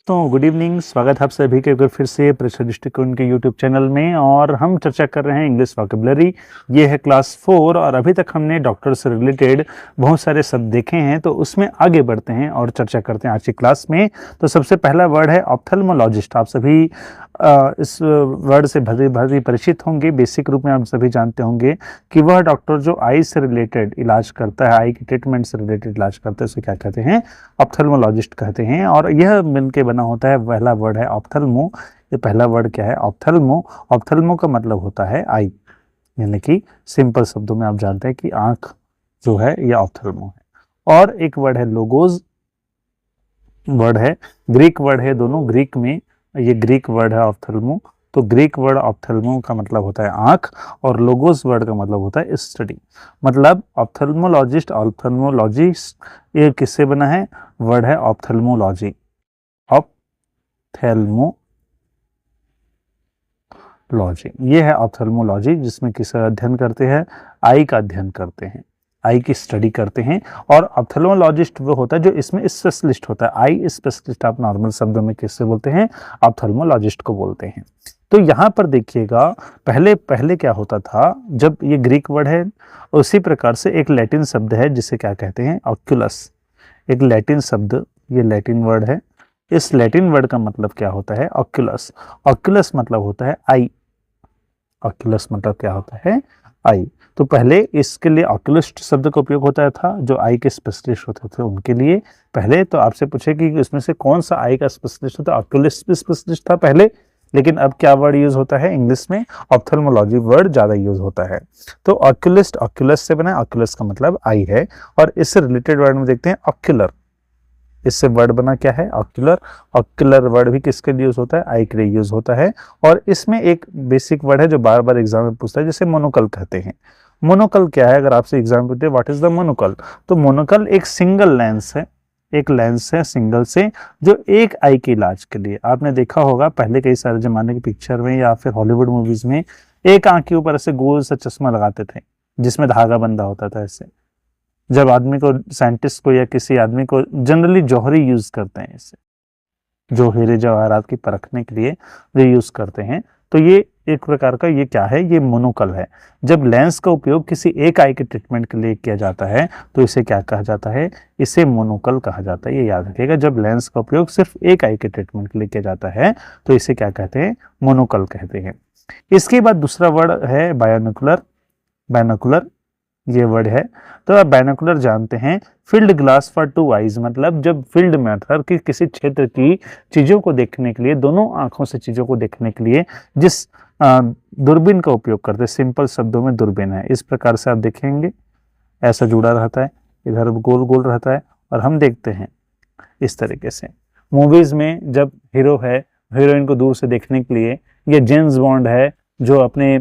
तो good evening, स्वागत है आप सभी के एक बार फिर से प्रेशर दृष्टिकोण के यूट्यूब चैनल में। और हम चर्चा कर रहे हैं इंग्लिश वोकैबुलरी। ये है क्लास 4 और अभी तक हमने डॉक्टर से रिलेटेड बहुत सारे शब्द देखे हैं, तो उसमें आगे बढ़ते हैं और चर्चा करते हैं आज की क्लास में। तो सबसे पहला वर्ड है ऑप्थेल्मोलॉजिस्ट। आप सभी इस वर्ड से भली परिचित होंगे। बेसिक रूप में आप सभी जानते होंगे कि वह डॉक्टर जो आई से रिलेटेड इलाज करता है, आई के ट्रीटमेंट से रिलेटेड इलाज करता है, उसे क्या कहते हैं? ऑप्थेल्मोलॉजिस्ट कहते हैं। और यह मिलके बना होता है, पहला वर्ड है ऑप्थेल्मो। ये पहला वर्ड क्या है? ऑप्थेल्मो। ऑप्थेल्मो का मतलब होता है आई, यानी कि सिंपल शब्दों में आप जानते हैं कि आंख जो है यह ऑप्थेल्मो है। और एक वर्ड है लोगोज, वर्ड है ग्रीक वर्ड है, दोनों ग्रीक में ये ग्रीक वर्ड है ऑप्थेल्मो। तो ग्रीक वर्ड ऑप्थेल्मो का मतलब होता है आंख और लोगोस वर्ड का मतलब होता है स्टडी। मतलब ऑप्थेल्मोलॉजिस्ट, ऑप्थेल्मोलॉजिस्ट ये किससे बना है? वर्ड है ऑप्थेल्मोलॉजी, ऑप्थेल्मोलॉजी। ये है ऑप्थेल्मोलॉजी, जिसमें किसका अध्ययन करते हैं? आई का अध्ययन करते हैं, आई की स्टडी करते हैं। और ऑप्थेल्मोलॉजिस्ट वो होता है जो इसमें स्पेशलिस्ट होता है। आई स्पेशलिस्ट आप नॉर्मल शब्दों में किससे बोलते हैं? ऑप्थेल्मोलॉजिस्ट को बोलते हैं। तो यहाँ पर देखिएगा, पहले पहले क्या होता था, जब ये ग्रीक वर्ड है उसी प्रकार से एक लैटिन शब्द है जिसे क्या कहते हैं? ऑक्यूलस। एक लैटिन शब्द, ये लैटिन वर्ड है। इस लैटिन वर्ड का मतलब क्या होता है? ऑक्यूलस। ऑक्यूलस मतलब होता है आई। ऑक्यूलस मतलब क्या होता है? आई। तो पहले इसके लिए ऑक्यूलिस्ट शब्द का उपयोग होता था, जो आई के स्पेशलिस्ट होते थे उनके लिए। पहले तो आपसे पूछे कि इसमें से कौन सा आई का स्पेशलिस्ट होता है? ऑक्यूलिस्ट भी स्पेशलिस्ट था पहले, लेकिन अब क्या वर्ड यूज होता है इंग्लिश में? ऑप्थेल्मोलॉजी वर्ड ज्यादा यूज होता है। तो ऑक्यूलिस्ट ऑक्यूलस से बना, ऑक्यूलस का मतलब आई है। और इससे रिलेटेड वर्ड में देखते हैं ऑक्यूलर। इससे वर्ड बना क्या है? ऑक्यूलर। ऑक्यूलर वर्ड भी किसके लिए यूज होता है? आई के लिए यूज होता है। और इसमें एक बेसिक वर्ड है जो बार बार एग्जाम में पूछता है, जिसे मोनोकल कहते हैं। मोनोकल क्या है? अगर आपसे एग्जाम पूछे व्हाट इज द मोनोकल, तो मोनोकल एक सिंगल लेंस है, एक लेंस है सिंगल से, जो एक आई के इलाज के लिए। आपने देखा होगा पहले कई सारे जमाने की पिक्चर में या फिर हॉलीवुड मूवीज में एक आंख के ऊपर ऐसे गोल सा चश्मा लगाते थे जिसमें धागा बंधा होता था ऐसे। जब आदमी को, साइंटिस्ट को या किसी आदमी को, जनरली जौहरी यूज करते हैं इसे, जो हीरे जवाहरात की परखने के लिए ये यूज करते हैं। तो ये एक प्रकार का, ये क्या है? ये मोनोकल है। जब लेंस का उपयोग किसी एक आई के ट्रीटमेंट के लिए किया जाता है तो इसे क्या कहा जाता है? इसे मोनोकल कहा जाता है। ये याद रखिएगा, जब लेंस का उपयोग सिर्फ एक आई के ट्रीटमेंट के लिए किया जाता है तो इसे क्या कहते हैं? मोनोकल कहते हैं। इसके बाद दूसरा वर्ड है बायनोकुलर। बायनोकुलर ये वर्ड है। तो आप बायनोकुलर जानते हैं, field glass for two eyes. मतलब जब फील्ड में, अर्थात कि किसी क्षेत्र की चीजों को देखने के लिए, दोनों आंखों से चीजों को देखने के लिए जिस दूरबीन का उपयोग करते हैं, सिंपल शब्दों में दूरबीन है। इस प्रकार से आप देखेंगे, ऐसा जुड़ा रहता है, इधर गोल गोल रहता है और हम देखते हैं इस तरीके से। मूवीज में जब हीरो है, हीरोइन को दूर से देखने के लिए, ये जेम्स बॉन्ड है जो अपने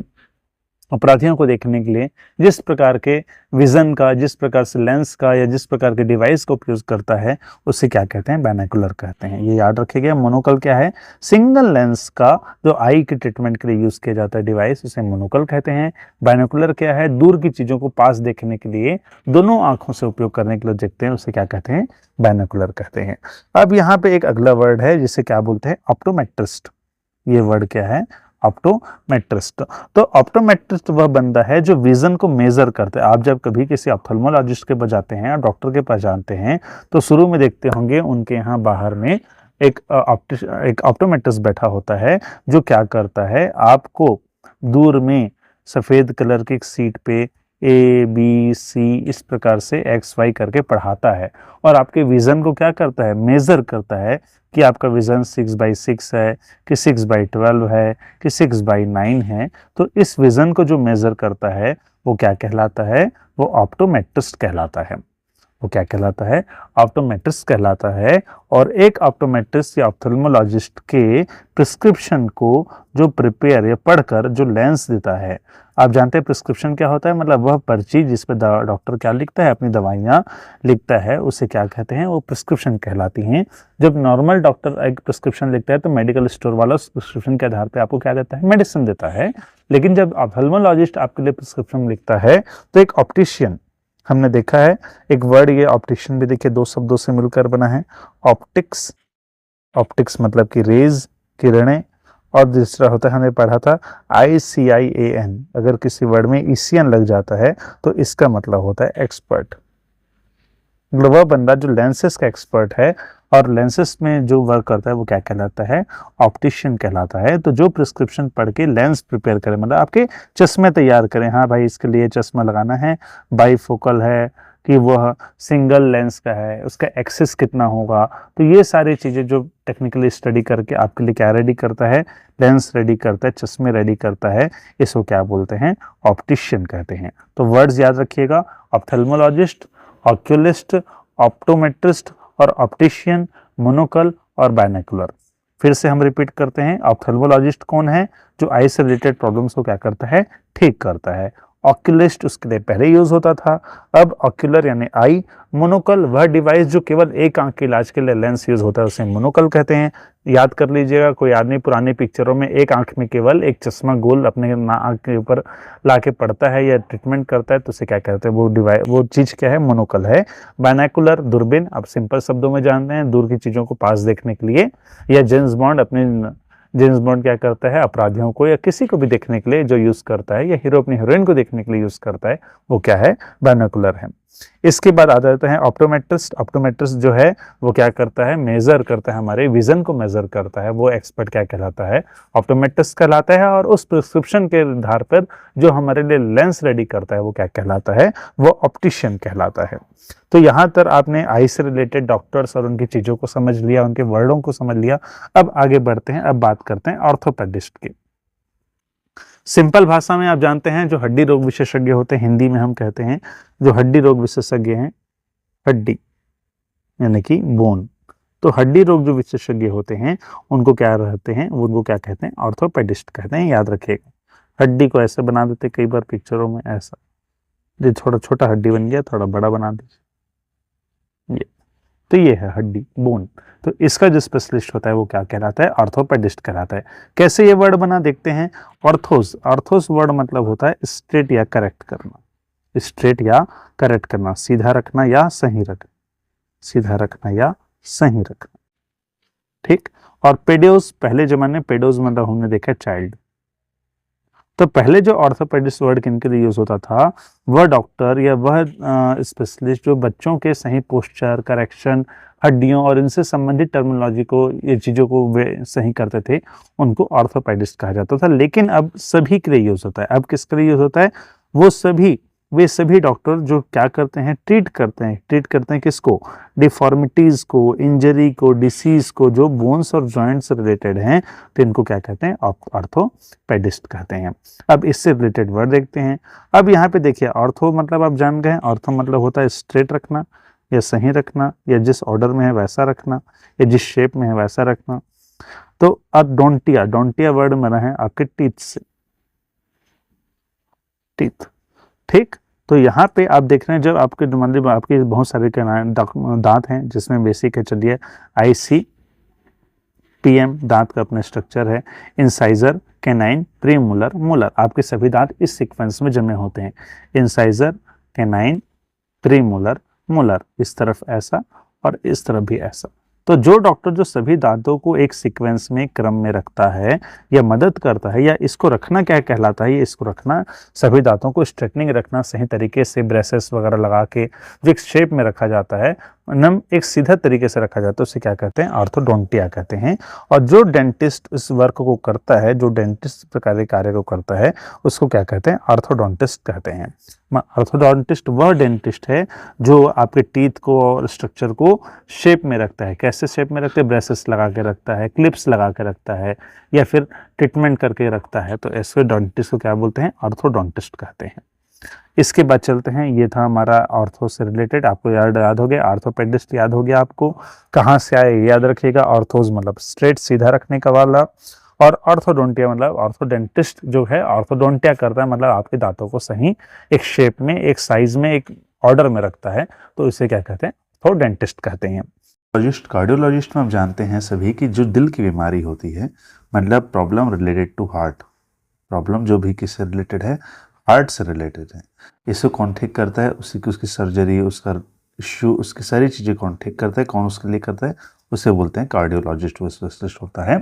अपराधियों को देखने के लिए जिस प्रकार के विजन का, जिस प्रकार से लेंस का या जिस प्रकार के डिवाइस का उपयोग करता है, उसे क्या कहते हैं? बायनोकुलर कहते हैं। ये याद रखिएगा। मोनोकल क्या है? सिंगल लेंस का जो आई के ट्रीटमेंट के लिए यूज किया जाता है डिवाइस, उसे मोनोकल कहते हैं। बायनोकुलर क्या है? दूर की चीजों को पास देखने के लिए, दोनों आंखों से उपयोग करने के लिए देखते हैं, उसे क्या कहते हैं? बायनोकुलर कहते हैं। अब यहाँ पे एक अगला वर्ड है जिसे क्या बोलते हैं? ऑप्टोमेट्रिस्ट। ये वर्ड क्या है? ऑप्टोमेट्रिस्ट। तो ऑप्टोमेट्रिस्ट वह बंदा है जो विजन को मेजर करता है। आप जब कभी किसी ऑप्थेल्मोलॉजिस्ट के पास जाते हैं, डॉक्टर के पास जाते हैं, तो शुरू में देखते होंगे उनके यहाँ बाहर में एक ऑप्टोमेट्रिस्ट बैठा होता है, जो क्या करता है? आपको दूर में सफेद कलर की एक सीट पे ABC इस प्रकार से XY करके पढ़ाता है और आपके विजन को क्या करता है? मेजर करता है कि आपका विजन 6/6 है कि 6/12 है कि 6/9 है। तो इस विजन को जो मेजर करता है वो क्या कहलाता है? वो ऑप्टोमेट्रिस्ट कहलाता है। वो क्या कहलाता है? ऑप्टोमेट्रिस्ट कहलाता है। और एक ऑप्टोमेट्रिस्ट या ऑप्थेल्मोलॉजिस्ट के प्रिस्क्रिप्शन को जो प्रिपेयर या पढ़कर जो लेंस देता है, आप जानते हैं प्रिस्क्रिप्शन क्या होता है? मतलब वह पर्ची जिस पे डॉक्टर क्या लिखता है, अपनी दवाइयाँ लिखता है, उसे क्या कहते हैं? वो प्रिस्क्रिप्शन कहलाती हैं। जब नॉर्मल डॉक्टर एक प्रिस्क्रिप्शन लिखता है तो मेडिकल स्टोर वाला उस प्रिस्क्रिप्शन के आधार पर आपको क्या देता है? मेडिसिन देता है। लेकिन जब ऑप्थेल्मोलॉजिस्ट आपके लिए प्रिस्क्रिप्शन लिखता है तो एक ऑप्टिशियन, हमने देखा है एक वर्ड, ये ऑप्टिशियन भी देखिए दो शब्दों से मिलकर बना है, ऑप्टिक्स ऑप्टिक्स मतलब कि रेज, किरणें, और दूसरा होता है, हमें पढ़ा था ICIAN, अगर किसी वर्ड में ईसियन लग जाता है तो इसका मतलब होता है एक्सपर्ट। मतलब वह बंदा जो लेंसेस का एक्सपर्ट है और लेंसेस में जो वर्क करता है वो क्या कहलाता है, ऑप्टिशियन कहलाता है। तो जो प्रिस्क्रिप्शन पढ़ के लेंस प्रिपेयर करे, मतलब आपके चश्मे तैयार करें, हाँ भाई इसके लिए चश्मा लगाना है, बाईफोकल है कि वह सिंगल लेंस का है, उसका एक्सिस कितना होगा, तो ये सारी चीज़ें जो टेक्निकली स्टडी करके आपके लिए क्या रेडी करता है, लेंस रेडी करता है, चश्मे रेडी करता है, इसको क्या बोलते हैं, ऑप्टिशियन कहते हैं। तो वर्ड्स याद रखिएगा, ऑप्थेल्मोलॉजिस्ट, ऑक्यूलिस्ट, ऑप्टोमेट्रिस्ट और ऑप्टिशियन, मोनोकल और बायनोकुलर। फिर से हम रिपीट करते हैं, ऑप्थेल्मोलॉजिस्ट कौन है, जो आई से रिलेटेड प्रॉब्लम्स को क्या करता है, ठीक करता है। ऑक्यूलिस्ट उसके लिए पहले यूज होता था, अब ऑक्यूलर यानी आई। मोनोकल वह डिवाइस जो केवल एक आंख के इलाज के लिए लेंस यूज होता है, उसे मोनोकल कहते हैं। याद कर लीजिएगा, कोई आदमी पुरानी पिक्चरों में एक आंख में केवल एक चश्मा गोल अपने आंख के ऊपर लाके पड़ता है या ट्रीटमेंट करता है तो उसे क्या कहते हैं, वो डिवाइस, वो चीज क्या है, मोनोकल है। बायनोकुलर दूरबीन, आप सिंपल शब्दों में जानते हैं, दूर की चीजों को पास देखने के लिए। या जेम्स बॉन्ड, अपने जेम्स बॉन्ड क्या करता है, अपराधियों को या किसी को भी देखने के लिए जो यूज करता है, या हीरो अपनी हीरोइन को देखने के लिए यूज करता है, वो क्या है, बायनोकुलर है। इसके बाद आ जाते हैं ऑप्टोमेट्रिस्ट। ऑप्टोमेट्रिस्ट जो है वो क्या करता है, मेजर करता है, हमारे विजन को मेजर करता है, वो एक्सपर्ट क्या कहलाता है, ऑप्टोमेट्रिस्ट कहलाता है। और उस प्रिस्क्रिप्शन के आधार पर जो हमारे लिए लेंस रेडी करता है वो क्या कहलाता है, वो ऑप्टिशियन कहलाता है। तो यहाँ तक आपने आई से रिलेटेड डॉक्टर्स और उनकी चीजों को समझ लिया, उनके वर्डों को समझ लिया। अब आगे बढ़ते हैं, अब बात करते हैं ऑर्थोपेडिस्ट की। सिंपल भाषा में आप जानते हैं, जो हड्डी रोग विशेषज्ञ होते हैं, हिंदी में हम कहते हैं जो हड्डी रोग विशेषज्ञ हैं, हड्डी यानी कि बोन, तो हड्डी रोग जो विशेषज्ञ होते हैं उनको क्या रहते हैं, उनको क्या कहते हैं, ऑर्थोपेडिस्ट कहते हैं। याद रखिएगा, हड्डी को ऐसे बना देते कई बार पिक्चरों में, ऐसा ये थोड़ा छोटा हड्डी बन गया, थोड़ा बड़ा बना दीजिए, ये तो ये है हड्डी, बोन। तो इसका जो स्पेशलिस्ट होता है वो क्या कहलाता है, ऑर्थोपेडिस्ट कहलाता है। कैसे ये वर्ड बना देखते हैं, ऑर्थोस, ऑर्थोस वर्ड मतलब होता है स्ट्रेट या करेक्ट करना, स्ट्रेट या करेक्ट करना, सीधा रखना या सही रखना, सीधा रखना या सही रखना, ठीक। और पेडियोस, पहले जमाने में पेडियोस मतलब हमने देखा चाइल्ड। तो पहले जो ऑर्थोपेडिस्ट वर्ड किनके लिए यूज होता था, वह डॉक्टर या वह स्पेशलिस्ट जो बच्चों के सही पोस्चर, करेक्शन, हड्डियों और इनसे संबंधित टर्मिनोलॉजी को, ये चीज़ों को वे सही करते थे, उनको ऑर्थोपेडिस्ट कहा जाता था। लेकिन अब सभी के लिए यूज होता है। अब किसके लिए यूज होता है, वो सभी, वे सभी डॉक्टर जो क्या करते हैं, ट्रीट करते हैं किसको, डिफॉर्मिटीज को, इंजरी को, डिसीज को, जो बोन्स और जॉइंट से रिलेटेड हैं, तो इनको क्या कहते हैं, ऑर्थोपेडिस्ट कहते हैं। अब इससे रिलेटेड वर्ड देखते हैं। अब यहाँ पे देखिए, ऑर्थो मतलब आप जान गए, ऑर्थो मतलब होता है स्ट्रेट रखना या सही रखना, या जिस ऑर्डर में है वैसा रखना, या जिस शेप में है वैसा रखना। तो अब डोंटिया, डोंटिया वर्ड बना है आपके टीथ से, टीथ, ठीक। तो यहाँ पे आप देख रहे हैं, जब आपके मतलब आपके बहुत सारे दांत हैं, जिसमें बेसिक है, चलिए ICPM दांत का अपना स्ट्रक्चर है, इंसाइजर, कैनाइन, प्रीमोलर, मोलर, आपके सभी दांत इस सीक्वेंस में जमे होते हैं, इंसाइजर, कैनाइन, प्रीमोलर, मोलर, इस तरफ ऐसा और इस तरफ भी ऐसा। तो जो डॉक्टर जो सभी दांतों को एक सीक्वेंस में क्रम में रखता है या मदद करता है, या इसको रखना क्या कहलाता है, ये इसको रखना, सभी दांतों को स्ट्रेटनिंग रखना, सही तरीके से ब्रेसेस वगैरह लगा के जो एक शेप में रखा जाता है, नम एक सीधा तरीके से रखा जाता है, उसे क्या कहते हैं, ऑर्थोडोंटिया कहते हैं। और जो डेंटिस्ट इस वर्क को करता है, जो डेंटिस्ट प्रकार के कार्य को करता है, उसको क्या कहते हैं, ऑर्थोडोंटिस्ट कहते हैं। ऑर्थोडोंटिस्ट वह डेंटिस्ट है जो आपके टीथ को और स्ट्रक्चर को शेप में रखता है। कैसे शेप में रखते हैं, ब्रेसेस लगा के रखता है, क्लिप्स लगा के रखता है, या फिर ट्रीटमेंट करके रखता है, तो ऐसे डेंटिस्ट को क्या बोलते हैं, ऑर्थोडोंटिस्ट कहते हैं। इसके बाद चलते हैं, ये था हमारा ऑर्थो से रिलेटेड, आपको याद हो गया, ऑर्थोपेडिस्ट याद हो गया, आपको कहाँ से आए याद रखिएगा, ऑर्थोज मतलब स्ट्रेट सीधा रखने का वाला, और ऑर्थोडोंटिया मतलब ऑर्थोडेंटिस्ट जो है ऑर्थोडोंटिया करता है, मतलब आपके दांतों को सही एक शेप में, एक साइज में, एक ऑर्डर में रखता है, तो इसे क्या कहते हैं, ऑर्थोडेंटिस्ट कहते हैं। कार्डियोलॉजिस्ट में आप जानते हैं सभी की जो दिल की बीमारी होती है, मतलब problem related to heart, problem जो भी किससे रिलेटेड है, हार्ट से रिलेटेड है, इसे कौन ठीक करता है, उसी की उसकी सर्जरी, उसका इश्यू, उसकी सारी चीज़ें कौन ठीक करता है, कौन उसके लिए करता है, उसे बोलते हैं कार्डियोलॉजिस्ट। वो स्पेशलिस्ट होता है,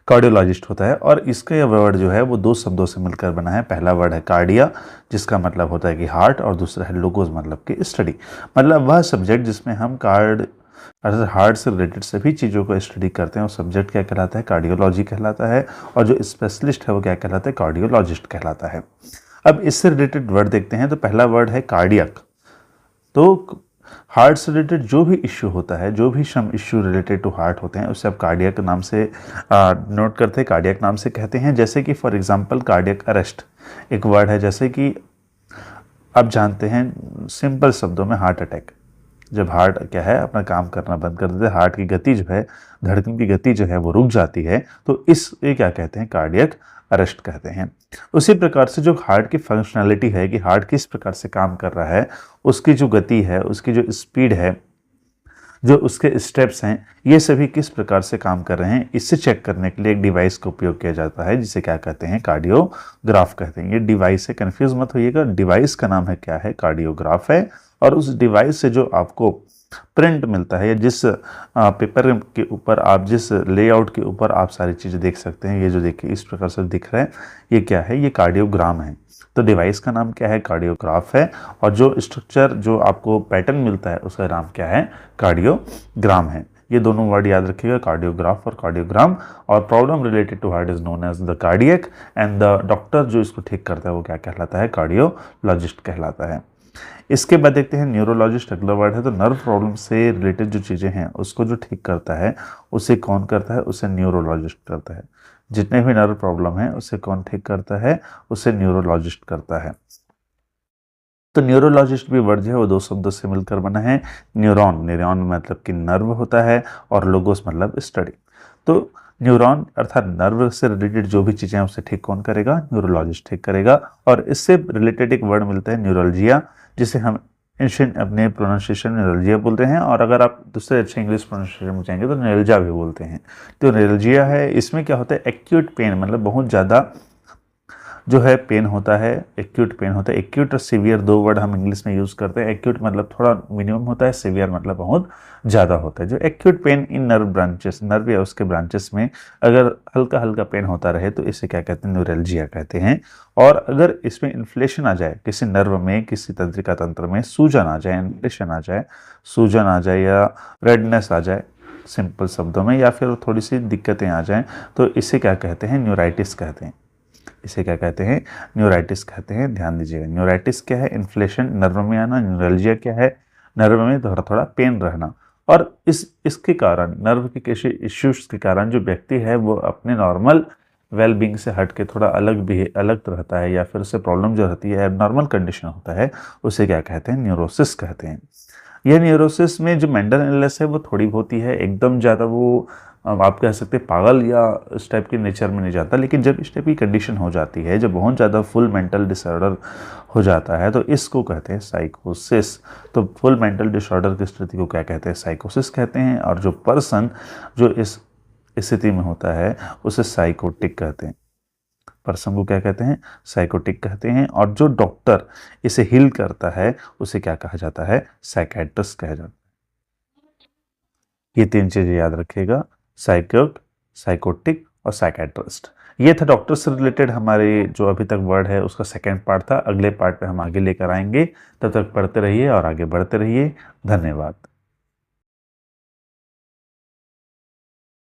कार्डियोलॉजिस्ट होता है। और इसका ये वर्ड जो है वो दो शब्दों से मिलकर बना है। पहला वर्ड है कार्डिया, जिसका मतलब होता है कि हार्ट, और दूसरा है लोगोस, मतलब कि स्टडी। मतलब वह सब्जेक्ट जिसमें हम हार्ट से रिलेटेड सभी चीज़ों को स्टडी करते हैं, वो सब्जेक्ट क्या कहलाता है, कार्डियोलॉजी कहलाता है। और जो स्पेशलिस्ट है वो क्या कहलाता है, कार्डियोलॉजिस्ट कहलाता है। अब इससे रिलेटेड वर्ड देखते हैं। तो पहला वर्ड है कार्डियक। तो हार्ट से रिलेटेड जो भी इश्यू होता है, जो भी some issue related to heart होते हैं, उससे आप कार्डियक नाम से नोट करते हैं, कार्डियक नाम से कहते हैं। जैसे कि फॉर एग्जांपल कार्डियक अरेस्ट एक वर्ड है। जैसे कि आप जानते हैं सिंपल शब्दों में हार्ट अटैक, जब हार्ट क्या है अपना काम करना बंद कर देता है, हार्ट की गति जो है, धड़कन की गति जो है वो रुक जाती है, तो ये क्या कहते हैं, कार्डियक अरेस्ट कहते हैं। उसी प्रकार से जो हार्ट की फंक्शनैलिटी है कि हार्ट किस प्रकार से काम कर रहा है, उसकी जो गति है, उसकी जो स्पीड है, जो उसके स्टेप्स हैं, ये सभी किस प्रकार से काम कर रहे हैं, इससे चेक करने के लिए एक डिवाइस का उपयोग किया जाता है, जिसे क्या कहते हैं, कार्डियोग्राफ कहते हैं। ये डिवाइस है, कंफ्यूज मत होइएगा, डिवाइस का नाम है क्या है, कार्डियोग्राफ है। और उस डिवाइस से जो आपको प्रिंट मिलता है, या जिस पेपर के ऊपर आप, जिस लेआउट के ऊपर आप सारी चीज़ें देख सकते हैं, ये जो देखिए इस प्रकार से दिख रहा है, ये क्या है, ये कार्डियोग्राम है। तो डिवाइस का नाम क्या है, कार्डियोग्राफ है। और जो स्ट्रक्चर, जो आपको पैटर्न मिलता है, उसका नाम क्या है, कार्डियोग्राम है। ये दोनों वर्ड याद रखिएगा, कार्डियोग्राफ और कार्डियोग्राम। और problem related to heart is known as the cardiac, and the doctor जो इसको ठीक करता है वो क्या कहलाता है, कार्डियोलॉजिस्ट कहलाता है। इसके बाद देखते हैं न्यूरोलॉजिस्ट, अगला वर्ड है। तो नर्व प्रॉब्लम से रिलेटेड जो चीज़ें हैं उसको जो ठीक करता है, उसे कौन करता है, उसे न्यूरोलॉजिस्ट करता है। जितने भी नर्व प्रॉब्लम है उसे कौन ठीक करता है, उसे न्यूरोलॉजिस्ट करता है। तो न्यूरोलॉजिस्ट भी वर्ड जो है वो दो शब्दों से मिलकर बना है। न्यूरॉन, न्यूरॉन मतलब कि नर्व होता है, और लोगोस मतलब स्टडी। तो न्यूरॉन अर्थात नर्व से रिलेटेड जो भी चीज़ें हैं उसे ठीक कौन करेगा, न्यूरोलॉजिस्ट ठीक करेगा। और इससे रिलेटेड एक वर्ड मिलता है न्यूरोलजिया, जिसे हम एंशिएंट अपने प्रोनाउंसिएशन में न्यूरोलजिया बोलते हैं। और अगर आप दूसरे अच्छे इंग्लिश प्रोनाउंसिएशन में जाएंगे तो न्यूरोलजिया भी बोलते हैं। तो न्यूरोलजिया है, इसमें क्या होता है, एक्यूट पेन, मतलब बहुत ज़्यादा जो है पेन होता है, एक्यूट पेन होता है। एक्यूट और सीवियर दो वर्ड हम इंग्लिश में यूज़ करते हैं। एक्यूट मतलब थोड़ा मिनिमम होता है, सीवियर मतलब बहुत ज़्यादा होता है। जो acute pain in nerve branches, nerve या उसके ब्रांचेस में अगर हल्का हल्का पेन होता रहे तो इसे क्या कहते हैं, न्यूरल्जिया कहते हैं। और अगर इसमें इन्फ्लेशन आ जाए, किसी नर्व में, किसी तंत्रिका तंत्र में सूजन आ जाए, इन्फ्लेशन आ जाए, सूजन आ जाए, या रेडनेस आ जाए सिंपल शब्दों में, या फिर थोड़ी सी दिक्कतें आ जाएं, तो इसे क्या कहते हैं, न्यूराइटिस कहते हैं। इसे क्या कहते हैं, न्यूराइटिस कहते हैं। ध्यान दीजिएगा, न्यूराइटिस क्या है, इन्फ्लेशन, नर्व में आना। न्यूरल्जिया क्या है, नर्व में थोड़ा थोड़ा पेन रहना। और इसके कारण, नर्व के किसी इश्यूज के कारण जो व्यक्ति है वो अपने नॉर्मल वेल बींग से हट के थोड़ा अलग रहता है, या फिर उससे प्रॉब्लम जो रहती है, एबनॉर्मल कंडीशन होता है, उसे क्या कहते हैं, न्यूरोसिस कहते हैं। यह न्यूरोसिस में जो मेंटल इलनेस है वो थोड़ी होती है, एकदम ज़्यादा वो आप कह सकते हैं पागल या इस टाइप के नेचर में नहीं जाता। लेकिन जब इस टाइप की कंडीशन हो जाती है, जब बहुत ज़्यादा फुल मेंटल डिसऑर्डर हो जाता है, तो इसको कहते हैं साइकोसिस। तो फुल मेंटल डिसऑर्डर की स्थिति को क्या कहते हैं, साइकोसिस कहते हैं। और जो पर्सन जो इस स्थिति में होता है उसे साइकोटिक कहते हैं। पर्सन को क्या कहते हैं, साइकोटिक कहते हैं। और जो डॉक्टर इसे हील करता है उसे क्या कहा जाता है, साइकेट्रिस्ट कहा जाता है। ये तीन चीज़ें याद रखिएगा, साइकोटिक और साइकेट्रिस्ट। ये था डॉक्टर से रिलेटेड हमारे जो अभी तक वर्ड है उसका सेकेंड पार्ट था। अगले पार्ट पे हम आगे लेकर आएंगे। तब तक पढ़ते रहिए और आगे बढ़ते रहिए। धन्यवाद।